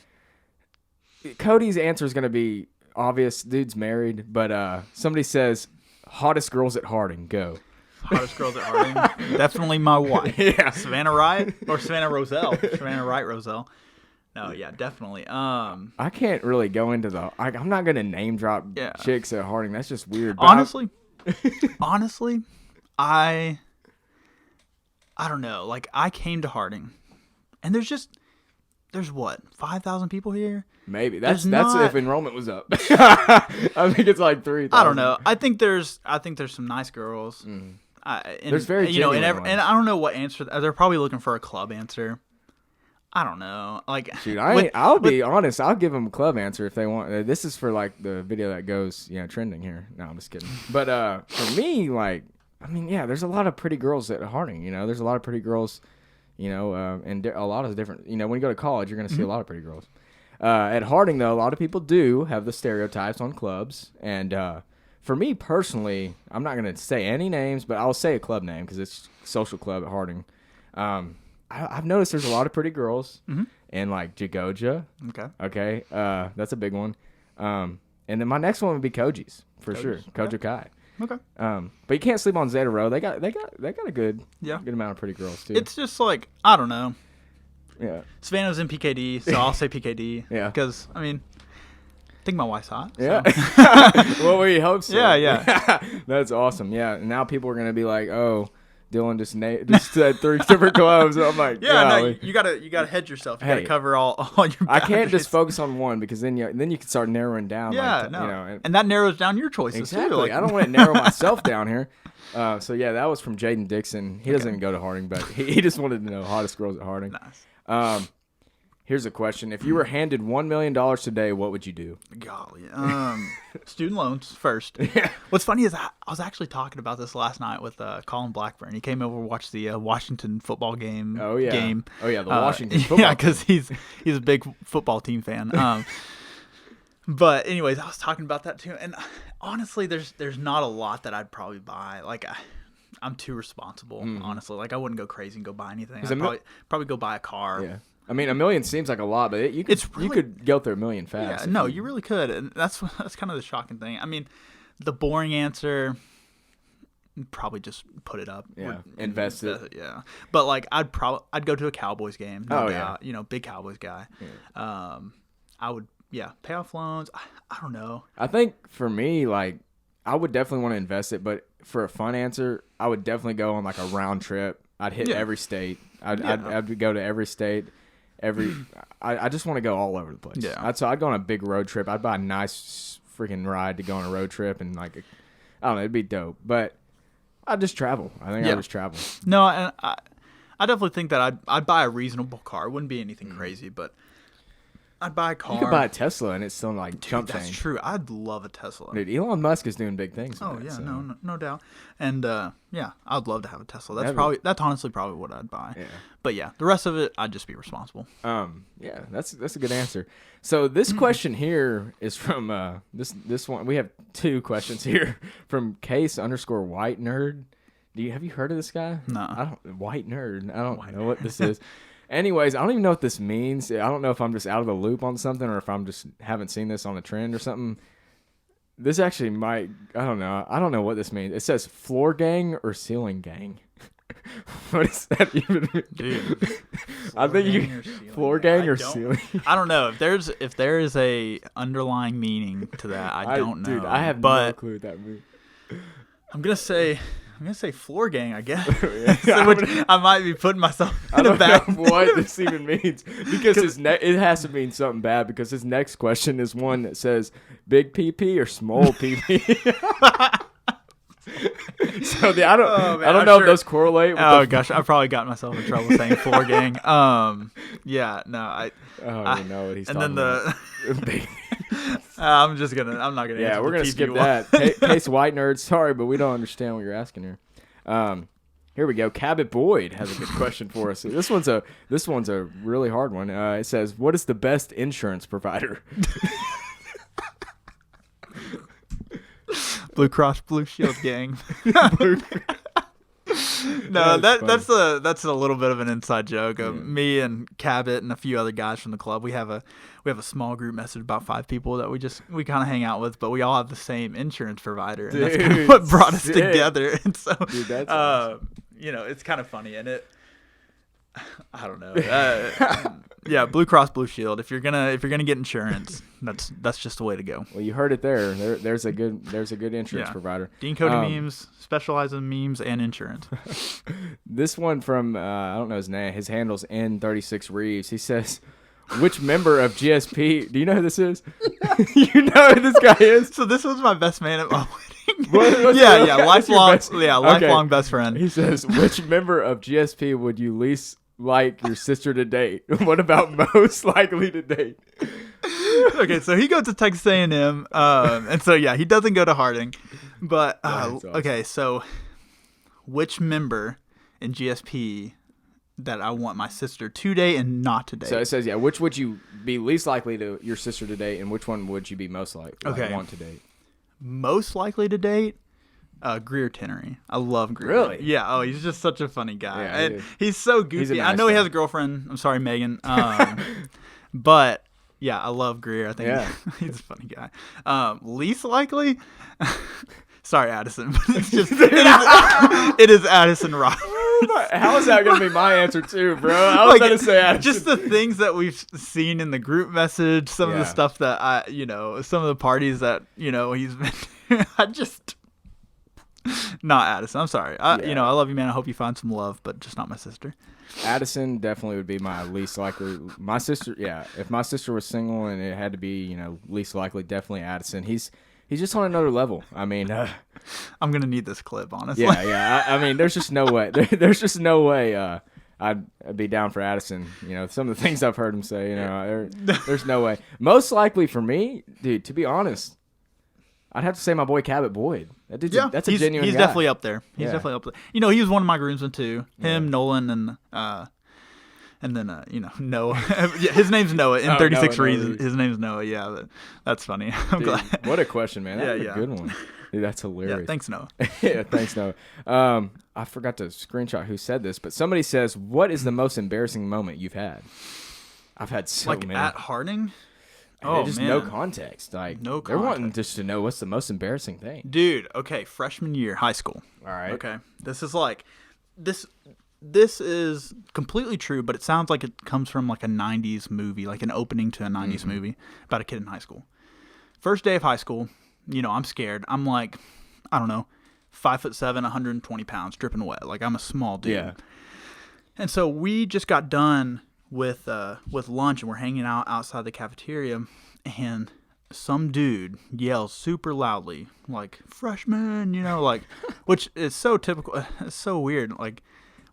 A: Cody's answer is going to be obvious. Dude's married. But somebody says, hottest girls at Harding, go.
B: Hottest girls at Harding. Definitely my wife. Yeah. Savannah Wright or Savannah Roselle. Savannah Wright Roselle. No, yeah, definitely.
A: I can't really go into I'm not gonna name drop chicks at Harding. That's just weird.
B: Honestly, I don't know. Like, I came to Harding, and there's what, 5,000 people here?
A: Maybe that's if enrollment was up. I think it's like 3,000.
B: I don't know. I think there's some nice girls.
A: Mm.
B: There's very and I don't know what answer. They're probably looking for a club answer. I don't know. Like,
A: dude, I'll be honest. I'll give them a club answer if they want. This is for like the video that goes, trending here. No, I'm just kidding. But for me, like, I mean, yeah, there's a lot of pretty girls at Harding. There's a lot of pretty girls. And a lot of different. When you go to college, you're gonna see a lot of pretty girls. At Harding, though, a lot of people do have the stereotypes on clubs, and for me personally, I'm not gonna say any names, but I'll say a club name because it's Social Club at Harding. I've noticed there's a lot of pretty girls in like Jagoja. Okay. That's a big one. And then my next one would be Koji's for sure. Kojo Kai.
B: Okay.
A: But you can't sleep on Zeta Row. They got a good amount of pretty girls too.
B: It's just like, I don't know.
A: Yeah.
B: Savannah's in PKD, so I'll say PKD. Yeah. Because I mean, I think my wife's hot. So.
A: Yeah. Well, we hope so.
B: Yeah.
A: That's awesome. Yeah. And now people are gonna be like, oh, Dylan just said 3 different clubs. I'm like,
B: Yeah, no,
A: golly.
B: you gotta hedge yourself. You
A: Hey,
B: gotta cover all your
A: I can't
B: boundaries.
A: just focus on one because then you can start narrowing down.
B: Yeah,
A: like,
B: no.
A: you know,
B: and that narrows down your choices
A: exactly.
B: too. Like,
A: I don't want to narrow myself down here. So yeah, that was from Jaden Dixon. He doesn't even go to Harding, but he just wanted to know hottest girls at Harding.
B: Nice.
A: Here's a question: if you were handed $1 million today, what would you do?
B: Golly. Student loans first. What's funny is I was actually talking about this last night with Colin Blackburn. He came over to watch the Washington football game.
A: Oh yeah.
B: Game.
A: Oh yeah, the Washington football.
B: Yeah, because he's a big football team fan. But anyways, I was talking about that too, and honestly, there's not a lot that I'd probably buy. Like I'm too responsible, honestly. Like I wouldn't go crazy and go buy anything. I'd probably go buy a car.
A: Yeah. I mean, $1 million seems like a lot, but you could go through $1 million fast.
B: Yeah, no, you really could, and that's kind of the shocking thing. I mean, the boring answer, probably just put it up.
A: Yeah, invest it.
B: Yeah, but like I'd go to a Cowboys game. No doubt.
A: Yeah,
B: you know, big Cowboys guy.
A: Yeah.
B: I would pay off loans. I don't know.
A: I think for me, like I would definitely want to invest it, but for a fun answer, I would definitely go on like a round trip. I'd hit every state. I'd go to every state. I just want to go all over the place.
B: Yeah.
A: So I'd go on a big road trip. I'd buy a nice freaking ride to go on a road trip and like, I don't know, it'd be dope. But I'd just travel. I think I'd just travel.
B: No, and I definitely think that I'd buy a reasonable car. It wouldn't be anything crazy, but I'd buy a car.
A: You could buy a Tesla and it's still like chump
B: That's
A: change.
B: true. I'd love a Tesla.
A: Dude, Elon Musk is doing big things.
B: Oh
A: with that,
B: yeah,
A: so.
B: no doubt. And I'd love to have a Tesla. That's honestly probably what I'd buy.
A: Yeah.
B: But yeah, the rest of it I'd just be responsible.
A: Yeah, that's a good answer. So this question here is from this one. We have 2 questions here from Case_White Nerd. Have you heard of this guy?
B: No.
A: White Nerd. I don't know what this is. Anyways, I don't even know what this means. I don't know if I'm just out of the loop on something or if I'm just haven't seen this on a trend or something. This actually might, I don't know. I don't know what this means. It says floor gang or ceiling gang. What does that even mean?
B: Dude.
A: I think floor gang or ceiling.
B: I don't know. If there is a underlying meaning to that, I don't know.
A: Dude, I have no clue what that means.
B: I'm gonna say floor gang, I guess. Which I might be putting myself in a bad
A: know what this even means because it has to mean something bad because his next question is one that says big PP or small PP. So I don't know if those correlate. With
B: gosh, I probably got myself in trouble saying floor gang. Yeah, no, I
A: don't know what he's
B: and
A: talking
B: then
A: about.
B: I'm not gonna.
A: Yeah,
B: answer
A: we're
B: the
A: gonna
B: PP
A: skip
B: one.
A: that. Case White Nerd. Sorry, but we don't understand what you're asking here. Here we go. Cabot Boyd has a good question for us. This one's a really hard one. It says, "What is the best insurance provider?"
B: Blue Cross Blue Shield gang. No, that's a little bit of an inside joke. Me and Cabot and a few other guys from the club. We have a small group message, about 5 people that we kind of hang out with, but we all have the same insurance provider, and that's kind of what brought us together. And so,
A: dude, that's awesome.
B: It's kind of funny, and I don't know. Yeah, Blue Cross Blue Shield. If you're gonna get insurance, that's just the way to go.
A: Well, you heard it there. There's a good insurance provider.
B: DeanCody Memes specializes in memes and insurance.
A: This one from I don't know his name. His handle's N36 Reeves. He says, "Which member of GSP? Do you know who this is? You know who this guy is?"
B: So this was my best man at my wedding.
A: What's
B: lifelong best friend.
A: He says, "Which member of GSP would you least like your sister to date? What about most likely to date?"
B: Okay, so he goes to Texas A&M, and so he doesn't go to Harding. But
A: awesome.
B: Okay, so which member in GSP that I want my sister to date and not to date?
A: So it says, which would you be least likely to your sister to date, and which one would you be most likely want to date?
B: Most likely to date? Greer Tinnery. I love Greer.
A: Really?
B: Yeah. Oh, he's just such a funny guy.
A: Yeah,
B: and he's so goofy.
A: He's a nice
B: I know he
A: guy.
B: has a girlfriend. I'm sorry, Megan. But yeah, I love Greer. I think he's a funny guy. Least likely? Sorry, Addison, but it's just it is Addison Roberts.
A: How is that going to be my answer too, bro? I was going to say Addison.
B: Just the things that we've seen in the group message, some of the stuff that some of the parties that he's been. Not Addison. I'm sorry. You know, I love you, man. I hope you find some love, but just not my sister.
A: Addison definitely would be my least likely. My sister, yeah. If my sister was single and it had to be, you know, least likely, definitely Addison. He's just on another level. I mean,
B: I'm gonna need this clip, honestly.
A: yeah. I mean, there's just no way. There's just no way. I'd be down for Addison. You know, some of the things I've heard him say. You know, there's no way. Most likely for me, dude. To be honest, I'd have to say my boy Cabot Boyd. That's a genuine
B: He's
A: guy.
B: definitely up there. He's definitely up there. You know, he was one of my groomsmen too. Him, Nolan, and then you know, Noah. Yeah, his name's Noah in 36 Reasons. His name's Noah. Yeah, that's funny. I'm glad.
A: What a question, man. That's a good one. Dude, that's hilarious.
B: Yeah, thanks, Noah.
A: Yeah, thanks, Noah. I forgot to screenshot who said this, but somebody says, "What is the most embarrassing moment you've had?" I've had so many.
B: At Harding.
A: Oh, just no context. Like,
B: no context.
A: They're wanting just to know what's the most embarrassing thing.
B: Dude, okay, freshman year, high school.
A: All right.
B: Okay. This is like this is completely true, but it sounds like it comes from like a 90s movie, like an opening to a 90s movie about a kid in high school. First day of high school, you know, I'm scared. I'm like, I don't know, 5'7", 120 pounds, dripping wet. Like, I'm a small dude.
A: Yeah.
B: And so we just got done with lunch, and we're hanging out outside the cafeteria, and some dude yells super loudly, like, freshman, you know, like, which is so typical. It's so weird, like,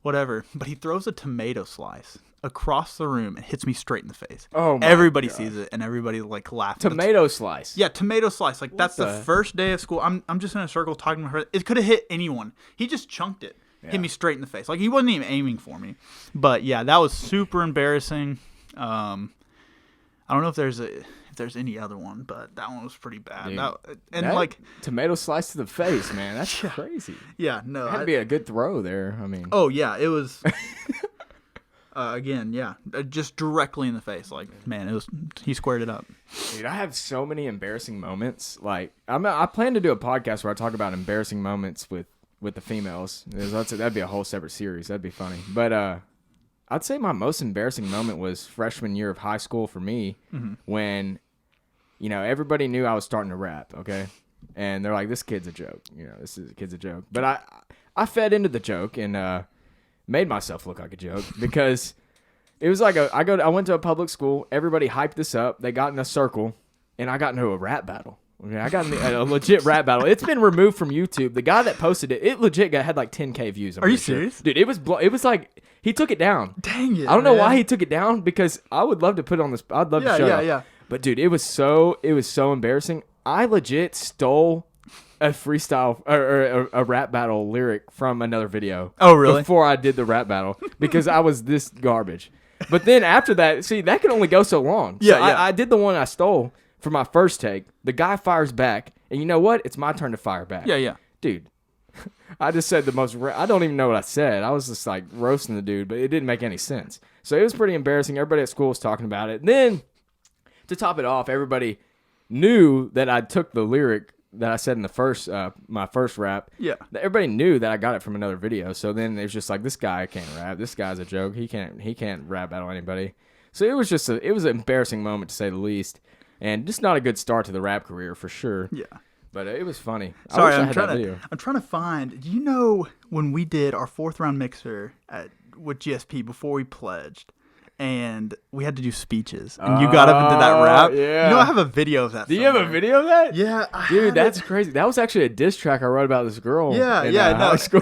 B: whatever. But he throws a tomato slice across the room and hits me straight in the face.
A: Oh my
B: Everybody
A: God.
B: sees it, and everybody, like, laughs.
A: Tomato slice.
B: Yeah, tomato slice. Like, that's the first day of school. I'm just in a circle talking to her. It could have hit anyone. He just chunked it. Hit me straight in the face. Like, he wasn't even aiming for me. But yeah, that was super embarrassing. I don't know if there's any other one, but that one was pretty bad.
A: That tomato slice to the face, man. That's crazy.
B: Yeah, no.
A: It had to be a good throw there. I mean.
B: Oh yeah, it was. Again, yeah, just directly in the face. Like, man, he squared it up.
A: Dude, I have so many embarrassing moments. Like, I plan to do a podcast where I talk about embarrassing moments with the females. That'd be a whole separate series. That'd be funny. But I'd say my most embarrassing moment was freshman year of high school for me, when, you know, everybody knew I was starting to rap, okay? And they're like, this kid's a joke. You know, kid's a joke. But I fed into the joke and made myself look like a joke because it was like I went to a public school. Everybody hyped this up. They got in a circle, and I got into a rap battle. Okay, I got in a legit rap battle. It's been removed from YouTube. The guy that posted it legit had like 10K views.
B: Are you serious?
A: Dude, it was like he took it down.
B: Dang it!
A: I don't know why he took it down because I would love to put it on this. I'd love to show it.
B: Yeah.
A: But dude, it was so embarrassing. I legit stole a freestyle or a rap battle lyric from another video.
B: Oh, really?
A: Before I did the rap battle because I was this garbage. But then after that, see, that can only go so long. So I did the one I stole for my first take. The guy fires back, and you know what? It's my turn to fire back.
B: Yeah.
A: Dude, I just said the most. I don't even know what I said. I was just like roasting the dude, but it didn't make any sense. So it was pretty embarrassing. Everybody at school was talking about it. And then to top it off, everybody knew that I took the lyric that I said in the first my first rap.
B: Yeah.
A: Everybody knew that I got it from another video. So then it was just like, this guy can't rap. This guy's a joke. He can't rap battle anybody. So it was just it was an embarrassing moment to say the least, and just not a good start to the rap career for sure.
B: Yeah.
A: But it was funny.
B: Sorry,
A: I'm
B: trying to find. Do you know when we did our 4th round mixer with GSP before we pledged? And we had to do speeches, and you got up and did that rap.
A: Yeah.
B: You know, I have a video of that.
A: Do you have a video of that?
B: Yeah,
A: dude, that's crazy. That was actually a diss track I wrote about this girl.
B: High school.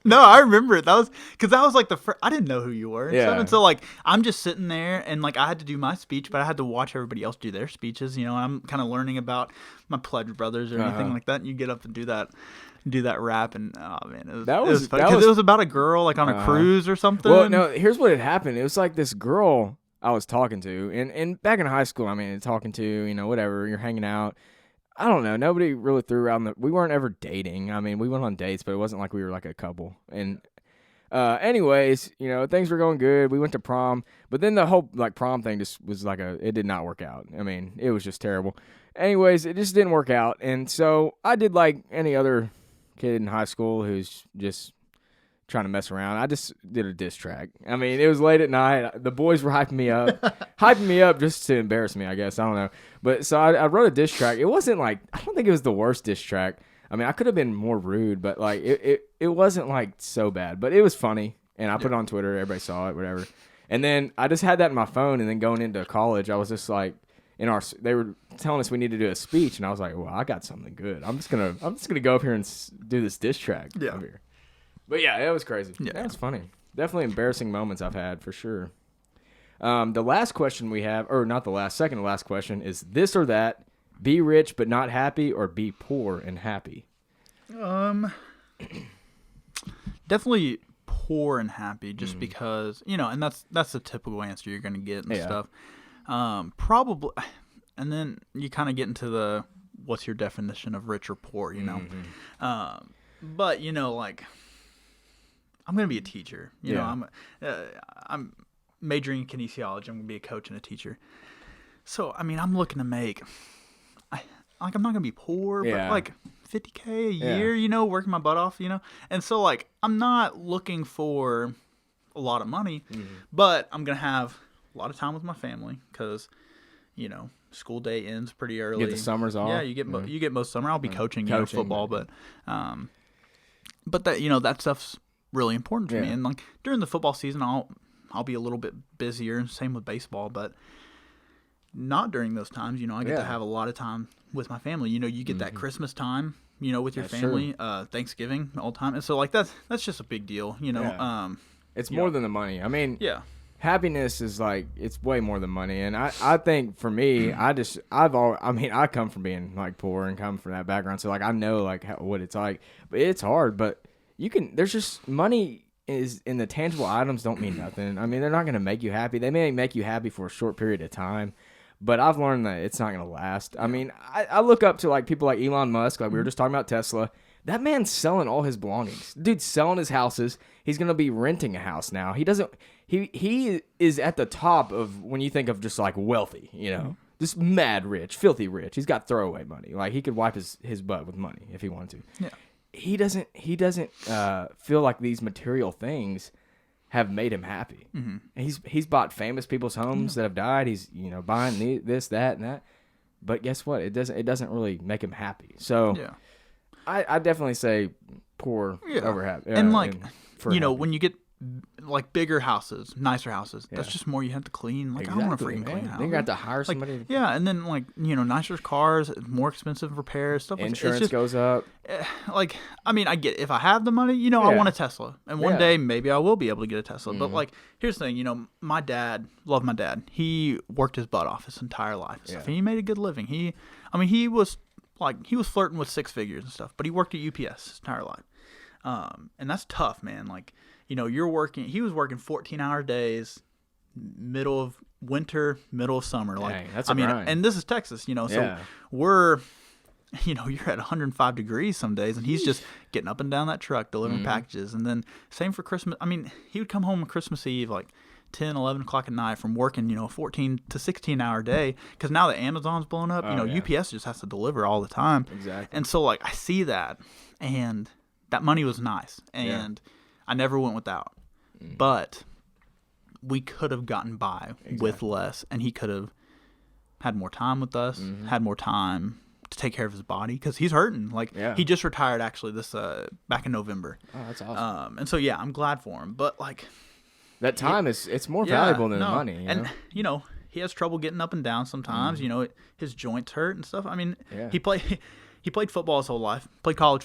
B: No, I remember it. That was because that was like the first. I didn't know who you were. And so like I'm just sitting there, and like I had to do my speech, but I had to watch everybody else do their speeches. You know, and I'm kind of learning about my pledge brothers or anything like that. And you get up and do that rap, and oh man, it was funny because it was about a girl like on a cruise or something.
A: Well, no, here's what had happened. It was like this girl I was talking to, and back in high school, I mean, talking to, you know, whatever, you're hanging out. I don't know. Nobody really threw around we weren't ever dating. I mean, we went on dates, but it wasn't like we were like a couple. And anyways, you know, things were going good. We went to prom, but then the whole like prom thing just was like it did not work out. I mean, it was just terrible. Anyways, it just didn't work out. And so I did like any other kid in high school who's just trying to mess around. I just did a diss track. I mean, it was late at night. The boys were hyping me up just to embarrass me, I guess. I don't know. But so I wrote a diss track. It wasn't like, I don't think it was the worst diss track. I mean, I could have been more rude, but like it wasn't like so bad, but it was funny, and I put it on Twitter. Everybody saw it, whatever. And then I just had that in my phone, and then going into college, I was just like, they were telling us we need to do a speech, and I was like, well, I got something good. I'm just gonna go up here and do this diss track.
B: Yeah.
A: Up here. But yeah, it was crazy.
B: Yeah.
A: That was funny. Definitely embarrassing moments I've had for sure. The last question we have, or not the last, second to last question is this or that: be rich but not happy, or be poor and happy.
B: Definitely poor and happy, just because and that's the typical answer you're gonna get and stuff. Probably, and then you kind of get into what's your definition of rich or poor, but like I'm gonna be a teacher. I'm majoring in kinesiology. I'm gonna be a coach and a teacher. So I mean, I'm looking to make. I'm not gonna be poor, but like $50K a year, working my butt off, and so like I'm not looking for a lot of money, but I'm gonna have a lot of time with my family because, school day ends pretty early.
A: You get the summers off.
B: Yeah, you get most summer. I'll be coaching football, but that stuff's really important to me. And like during the football season, I'll be a little bit busier. Same with baseball, but not during those times. I get to have a lot of time with my family. You get that Christmas time, with your family, Thanksgiving all the time, and so like that's just a big deal.
A: It's more than the money. I mean, happiness is like, it's way more than money. And I think for me, I come from being like poor and come from that background. So like, I know like what it's like, but it's hard, but there's just money is in the tangible items don't mean nothing. I mean, they're not going to make you happy. They may make you happy for a short period of time, but I've learned that it's not going to last. I mean, I look up to like people like Elon Musk, like we were just talking about Tesla. That man's selling all his belongings. Dude's selling his houses. He's going to be renting a house now. He is at the top of when you think of just like wealthy, just mad rich, filthy rich. He's got throwaway money. Like he could wipe his butt with money if he wanted to. Yeah. He doesn't feel like these material things have made him happy. He's bought famous people's homes that have died. He's buying this, that, and that. But guess what? It doesn't really make him happy. So I definitely say poor over happy.
B: And like when you get like bigger houses, nicer houses, that's just more you have to clean. Like exactly, I don't want to freaking clean house.
A: Then you got to hire somebody.
B: Like, and then like nicer cars, more expensive repairs, stuff.
A: Insurance goes up.
B: Like I mean, I get if I have the money, I want a Tesla, and one day maybe I will be able to get a Tesla. But like here's the thing, my dad, love my dad. He worked his butt off his entire life. And stuff. He made a good living. He was flirting with six figures and stuff, but he worked at UPS his entire life. And that's tough, man. Like, he was working 14-hour days, middle of winter, middle of summer. Like,
A: dang, that's a grind.
B: And this is Texas, so we're, you're at 105 degrees some days, and he's just getting up and down that truck, delivering packages. And then same for Christmas. I mean, he would come home on Christmas Eve, like 10, 11 o'clock at night from working, 14 to 16-hour day. Because now that Amazon's blown up, UPS just has to deliver all the time.
A: Exactly.
B: And so, like, I see that, and that money was nice, and I never went without. But we could have gotten by with less, and he could have had more time with us, had more time to take care of his body, because he's hurting. Like, he just retired, actually, back in November.
A: Oh, that's awesome.
B: And so, I'm glad for him. But, like,
A: that time it's more valuable than the money.
B: And, he has trouble getting up and down sometimes. His joints hurt and stuff. I mean, he played football his whole life, played college football.